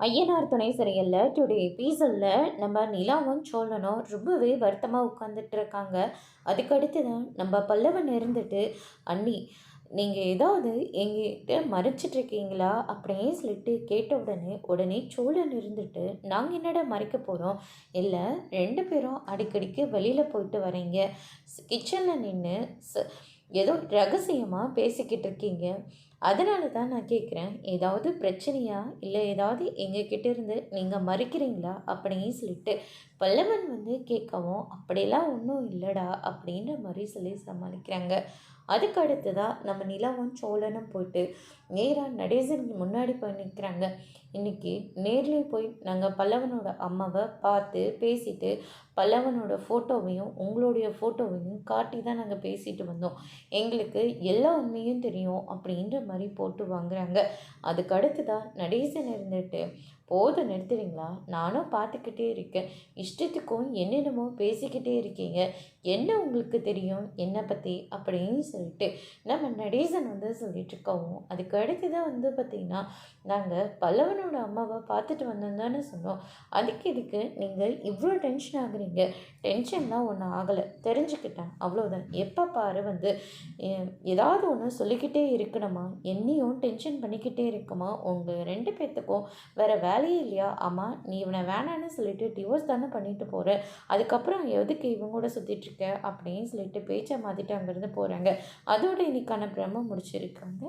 ஐயனார் துணை சிறையில டுடே எபிசோடில் நம்ம நிலாவும் சோழனும் ரொம்பவே வருத்தமாக உட்காந்துட்டு இருக்காங்க. அதுக்கடுத்து தான் நம்ம பல்லவன் இருந்துட்டு, அண்ணி நீங்கள் ஏதாவது எங்ககிட்ட மறைச்சிட்ருக்கீங்களா அப்படின்னு சொல்லிட்டு கேட்ட உடனே சோழன் இருந்துட்டு, நாங்கள் என்னடா மறைக்க போகிறோம், இல்லை ரெண்டு பேரும் அடிக்கடிக்கு வெளியில் போயிட்டு வரீங்க, கிச்சனில் நின்று ஏதோ ரகசியமாக பேசிக்கிட்டு இருக்கீங்க, அதனால தான் நான் கேட்குறேன், ஏதாவது பிரச்சனையா, இல்லை ஏதாவது எங்ககிட்ட இருந்து நீங்கள் மறைக்கிறீங்களா அப்படின்னு சொல்லிட்டு பல்லவன் கேட்கவும், அப்படியெல்லாம் ஒன்றும் இல்லைடா அப்படின்ற மாதிரி சொல்லி சமாளிக்கிறாங்க. அதுக்கு அடுத்து தான் நம்ம நிலாவும் சோழனும் போயிட்டு நேராக நடேசனுக்கு முன்னாடி போய் நிற்கிறாங்க. இன்றைக்கி நேர்லேயே போய் நாங்கள் பல்லவனோட அம்மாவை பார்த்து பேசிட்டு பல்லவனோட ஃபோட்டோவையும் உங்களுடைய ஃபோட்டோவையும் காட்டி தான் நாங்கள் பேசிட்டு வந்தோம், எங்களுக்கு எல்லா உண்மையும் தெரியும் அப்படின்ற மாதிரி போட்டு வாங்குறாங்க. அதுக்கு அடுத்து தான் நடேசன் இருந்துட்டு, போதும் நிறுத்துறீங்களா, நானும் பார்த்துக்கிட்டே இருக்கேன், இஷ்டத்துக்கும் என்னென்னமோ பேசிக்கிட்டே இருக்கீங்க, என்ன உங்களுக்கு தெரியும் என்னை பற்றி அப்படின்னு சொல்லிட்டு நம்ம நடேசன் சொல்லிட்டு இருக்கவும், அதுக்கு அடுத்து தான் பார்த்திங்கன்னா, நாங்கள் பல்லவனோட அம்மாவை பார்த்துட்டு வந்தோம் தானே சொன்னோம், அதுக்கு இதுக்கு நீங்கள் இவ்வளோ டென்ஷன் ஆகுறீங்க, டென்ஷன்லாம் ஒன்றும் ஆகலை, தெரிஞ்சுக்கிட்டேன் அவ்வளோதான், எப்போ பாரு ஏதாவது ஒன்று சொல்லிக்கிட்டே இருக்கணுமா, என்னையும் டென்ஷன் பண்ணிக்கிட்டே இருக்குமா, உங்கள் ரெண்டு பேர்த்துக்கும் வேறு வேலையே இல்லையா, ஆமாம் நீ இவனை வேணான்னு சொல்லிட்டு டிவோர்ஸ் தானே பண்ணிட்டு போகிற, அதுக்கப்புறம் எதுக்கு இவங்களோட சுற்றிட்டுருக்க அப்படின்னு சொல்லிட்டு பேச்சை மாற்றிட்டு அங்கேருந்து போகிறாங்க. அதோட இன்னைக்கான பிரம்ம முடிச்சிருக்காங்க.